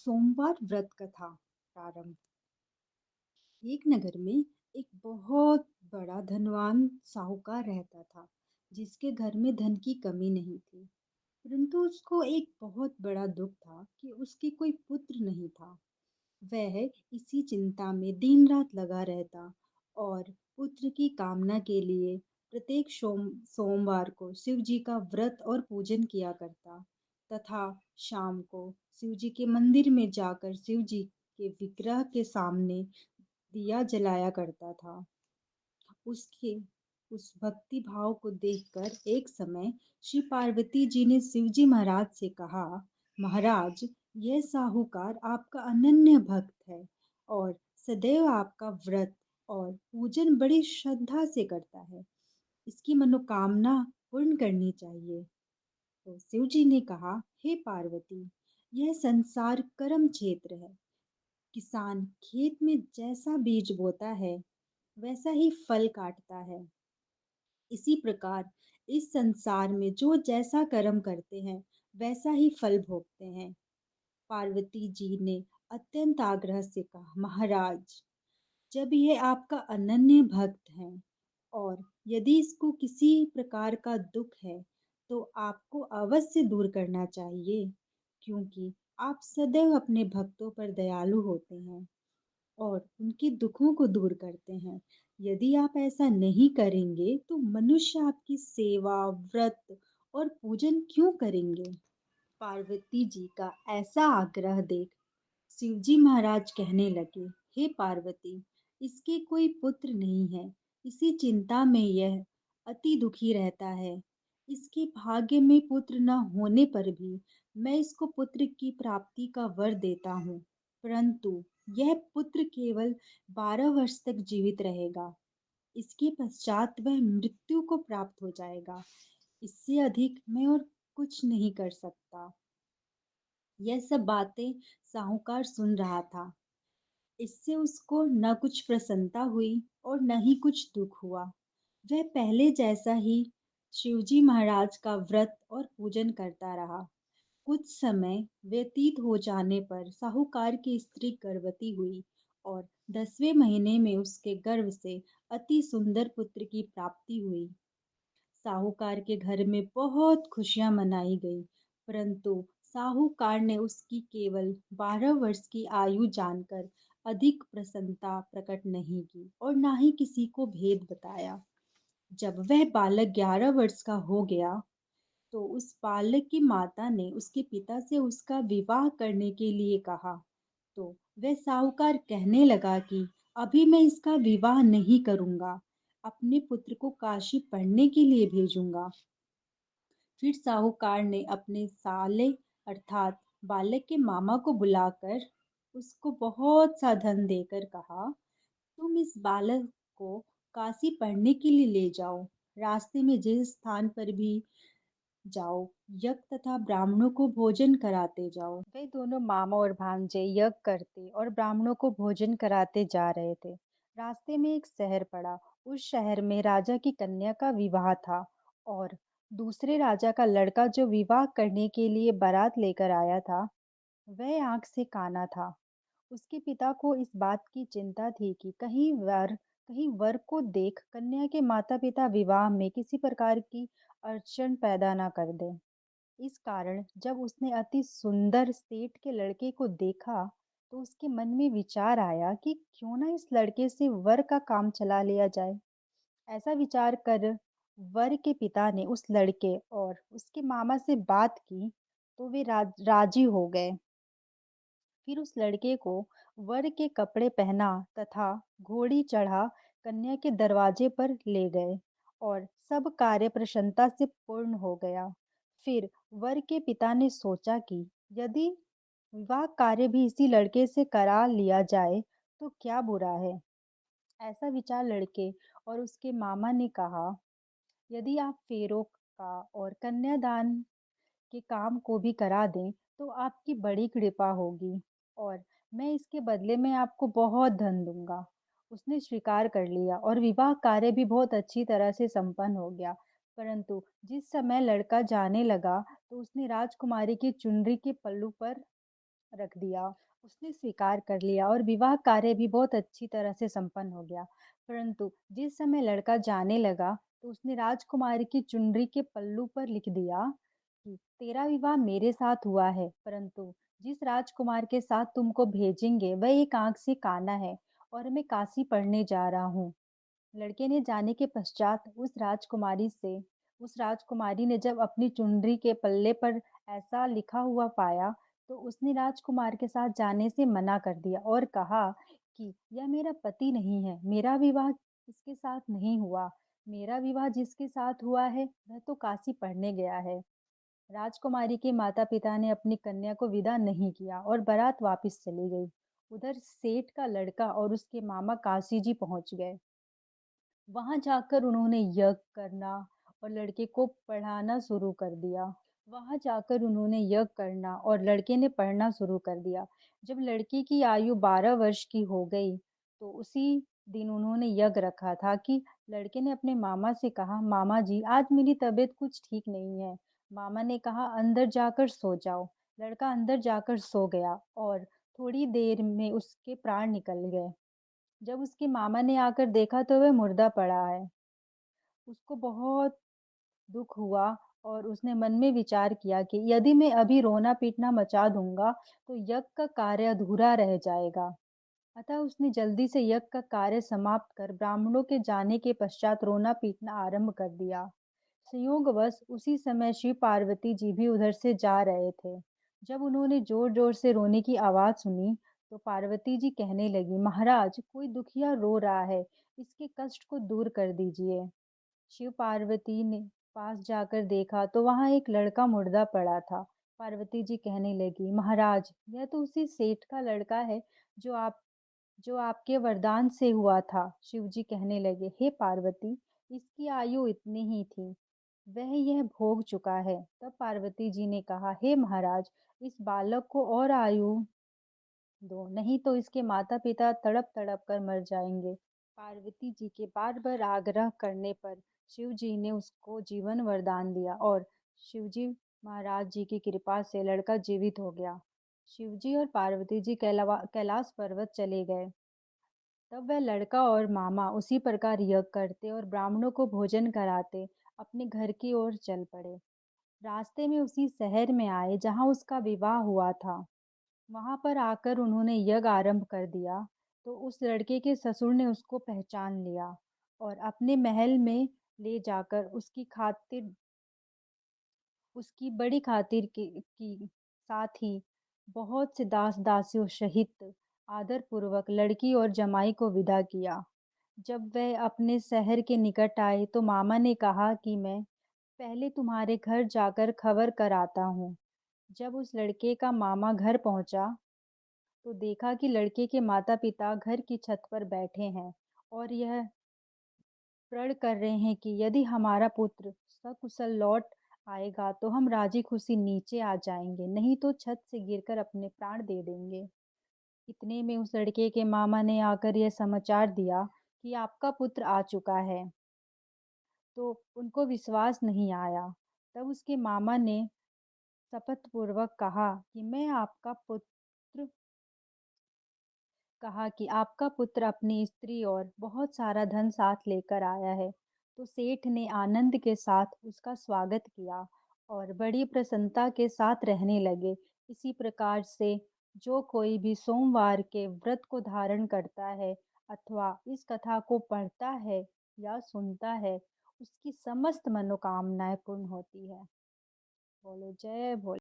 सोमवार व्रत कथा प्रारंभ। एक नगर में एक बहुत बड़ा धनवान साहूकार रहता था, जिसके घर में धन की कमी नहीं थी। परंतु उसको एक बहुत बड़ा दुख था कि उसके कोई पुत्र नहीं था। वह इसी चिंता में दिन रात लगा रहता और पुत्र की कामना के लिए प्रत्येक सोमवार को शिव जी का व्रत और पूजन किया करता तथा शाम को शिव जी के मंदिर में जाकर शिव जी के विग्रह के सामने दिया जलाया करता था। उसके उस भक्ति भाव को देखकर एक समय श्री पार्वती जी ने शिवजी महाराज से कहा, महाराज, यह साहूकार आपका अनन्य भक्त है और सदैव आपका व्रत और पूजन बड़ी श्रद्धा से करता है। इसकी मनोकामना पूर्ण करनी चाहिए। तो शिव जी ने कहा, हे पार्वती, यह संसार कर्म क्षेत्र है। किसान खेत में जैसा बीज बोता है वैसा ही फल काटता है। इसी प्रकार इस संसार में जो जैसा कर्म करते हैं वैसा ही फल भोगते हैं। पार्वती जी ने अत्यंत आग्रह से कहा, महाराज, जब यह आपका अनन्य भक्त है और यदि इसको किसी प्रकार का दुख है तो आपको अवश्य दूर करना चाहिए, क्योंकि आप सदैव अपने भक्तों पर दयालु होते हैं और उनके दुखों को दूर करते हैं। यदि आप ऐसा नहीं करेंगे तो मनुष्य आपकी सेवा, व्रत और पूजन क्यों करेंगे? पार्वती जी का ऐसा आग्रह देख शिवजी महाराज कहने लगे, हे पार्वती, इसके कोई पुत्र नहीं है। इसी चिंता में यह अति दुखी रहता है। इसके भाग्य में पुत्र न होने पर भी मैं इसको पुत्र की प्राप्ति का वर देता हूँ, परंतु यह पुत्र केवल 12 वर्ष तक जीवित रहेगा। इसके पश्चात वह मृत्यु को प्राप्त हो जाएगा। इससे अधिक मैं और कुछ नहीं कर सकता। यह सब बातें साहूकार सुन रहा था। इससे उसको न कुछ प्रसन्नता हुई और न ही कुछ दुख हुआ। वह पहले जैसा ही शिवजी महाराज का व्रत और पूजन करता रहा। कुछ समय व्यतीत हो जाने पर साहूकार की स्त्री गर्भवती हुई और 10वें महीने में उसके गर्भ से अति सुंदर पुत्र की प्राप्ति हुई। साहूकार के घर में बहुत खुशियां मनाई गई, परंतु साहूकार ने उसकी केवल 12 वर्ष की आयु जानकर अधिक प्रसन्नता प्रकट नहीं की और ना ही किसी को भेद बताया। जब वह बालक 11 वर्ष का हो गया तो उस बालक की माता ने उसके पिता से उसका विवाह करने के लिए कहा। तो वह साहूकार कहने लगा कि अभी मैं इसका विवाह नहीं करूंगा, अपने पुत्र को काशी पढ़ने के लिए भेजूंगा। फिर साहूकार ने अपने साले अर्थात बालक के मामा को बुलाकर उसको बहुत सा धन देकर कहा, तुम इस बालक को काशी पढ़ने के लिए ले जाओ। रास्ते में जिस स्थान पर भी जाओ, यज्ञ तथा ब्राह्मणों को भोजन कराते जाओ। वे दोनों मामा और भांजे यज्ञ करते और ब्राह्मणों को भोजन कराते जा रहे थे। रास्ते में एक शहर पड़ा। उस शहर में राजा की कन्या का विवाह था और दूसरे राजा का लड़का जो विवाह करने के लिए बारात लेकर आया था, वह आंख से काना था। उसके पिता को इस बात की चिंता थी कि कहीं वर को देख कन्या के माता-पिता विवाह में किसी प्रकार की अड़चन पैदा ना कर दें। इस कारण जब उसने अति सुंदर सेठ के लड़के को देखा, तो उसके मन में विचार आया कि क्यों ना इस लड़के से वर का काम चला लिया जाए। ऐसा विचार कर वर के पिता ने उस लड़के और उसके मामा से बात की, तो वे राजी हो गए। फिर उस लड़के को वर के कपड़े पहना तथा घोड़ी चढ़ा कन्या के दरवाजे पर ले गए और सब कार्य प्रसन्नता से पूर्ण हो गया। फिर वर के पिता ने सोचा कि यदि विवाह कार्य भी इसी लड़के से करा लिया जाए तो क्या बुरा है। ऐसा विचार लड़के और उसके मामा ने कहा, यदि आप फेरों का और कन्यादान के काम को भी करा दें तो आपकी बड़ी कृपा होगी और मैं इसके बदले में आपको बहुत धन दूंगा। उसने स्वीकार कर लिया और विवाह कार्य भी बहुत अच्छी तरह से संपन्न हो गया। परंतु जिस समय लड़का जाने लगा तो उसने राजकुमारी की चुनरी के पल्लू पर रख दिया। उसने स्वीकार कर लिया और विवाह कार्य भी बहुत अच्छी तरह से संपन्न हो गया। परंतु जिस समय लड़का जाने लगा, तो उसने राजकुमारी की चुनरी के पल्लू पर लिख दिया कि तेरा विवाह मेरे साथ हुआ है, परंतु जिस राजकुमार के साथ तुमको भेजेंगे वह एक आंख से काना है और मैं काशी पढ़ने जा रहा हूँ। लड़के ने जाने के पश्चात उस राजकुमारी ने जब अपनी चुनरी के पल्ले पर ऐसा लिखा हुआ पाया, तो उसने राजकुमार के साथ जाने से मना कर दिया और कहा कि यह मेरा पति नहीं है, मेरा विवाह इसके साथ नहीं हुआ। मेरा विवाह जिसके साथ हुआ है, वह तो काशी पढ़ने गया है। राजकुमारी के माता-पिता ने अपनी कन्या को विदा नहीं किया और बारात वापस चली गई। उधर सेठ का लड़का और उसके मामा काशी जी पहुंच गए। वहां जाकर उन्होंने यज्ञ करना और लड़के को पढ़ाना शुरू कर दिया। वहां जाकर उन्होंने यज्ञ करना और लड़के ने पढ़ना शुरू कर दिया। जब लड़के की आयु 12 वर्ष की हो गई, तो उसी दिन उन्होंने यज्ञ रखा था कि लड़के ने अपने मामा से कहा, मामा जी आज मेरी तबीयत कुछ ठीक नहीं है। मामा ने कहा अंदर जाकर सो जाओ। लड़का अंदर जाकर सो गया और थोड़ी देर में उसके प्राण निकल गए। जब उसके मामा ने आकर देखा तो वह मुर्दा पड़ा है। उसको बहुत दुःख हुआ और उसने मन में विचार किया कि यदि मैं अभी रोना-पीटना मचा दूँगा, तो यज्ञ का कार्य अधूरा रह जाएगा। अतः उसने जल्दी से यज्ञ का कार्य समाप्त कर ब्राह्मणों के जाने के पश्चात रोना-पीटना आरंभ कर दिया। संयोगवश उसी समय शिव पार्वती जी भी उधर से जा रहे थे। जब उन्होंने जोर-जोर से रोने की आवाज़ सुनी, तो पार्वती जी कहने लगी, महाराज कोई दुखिया रो रहा है, इसके कष्ट को दूर कर दीजिए। शिव पार्वती ने पास जाकर देखा तो वहां एक लड़का मुर्दा पड़ा था। पार्वती जी कहने लगी, महाराज यह तो उसी सेठ का लड़का है जो आप जो आपके वरदान से हुआ था। शिव जी कहने लगे, हे पार्वती, इसकी आयु इतनी ही थी, वह यह भोग चुका है। तब पार्वती जी ने कहा, हे महाराज, इस बालक को और आयु दो, नहीं तो इसके माता-पिता तड़प-तड़प कर मर जाएंगे। पार्वती जी के बार-बार आग्रह करने पर शिव जी ने उसको जीवन वरदान दिया और शिवजी महाराज जी की कृपा से लड़का जीवित हो गया। शिव जी और पार्वती जी कैलाश पर्वत चले गए। तब वह लड़का और मामा उसी प्रकार यज्ञ करते और ब्राह्मणों को भोजन कराते अपने घर की ओर चल पड़े। रास्ते में उसी शहर में आए जहाँ उसका विवाह हुआ था। वहां पर आकर उन्होंने यज्ञ आरंभ कर दिया, तो उस लड़के के ससुर ने उसको पहचान लिया और अपने महल में ले जाकर उसकी बड़ी खातिर की साथ ही बहुत से दास दासियों सहित आदर पूर्वक लड़की और जमाई को विदा किया। जब वह अपने शहर के निकट आए तो मामा ने कहा कि मैं पहले तुम्हारे घर जाकर खबर कर आता हूँ। जब उस लड़के का मामा घर पहुंचा, तो देखा कि लड़के के माता-पिता घर की छत पर बैठे हैं और यह प्रण कर रहे हैं कि यदि हमारा पुत्र सकुशल लौट आएगा तो हम राजी खुशी नीचे आ जाएंगे, नहीं तो छत से गिरकर अपने प्राण दे देंगे। इतने में उस लड़के के मामा ने आकर यह समाचार दिया कि आपका पुत्र आ चुका है, तो उनको विश्वास नहीं आया। तब उसके मामा ने शपथ पूर्वक कहा कि आपका पुत्र अपनी स्त्री और बहुत सारा धन साथ लेकर आया है। तो सेठ ने आनंद के साथ उसका स्वागत किया और बड़ी प्रसन्नता के साथ रहने लगे। इसी प्रकार से जो कोई भी सोमवार के व्रत को धारण करता है अथवा इस कथा को पढ़ता है या सुनता है, उसकी समस्त मनोकामनाएं पूर्ण होती है। बोलो जय भोले।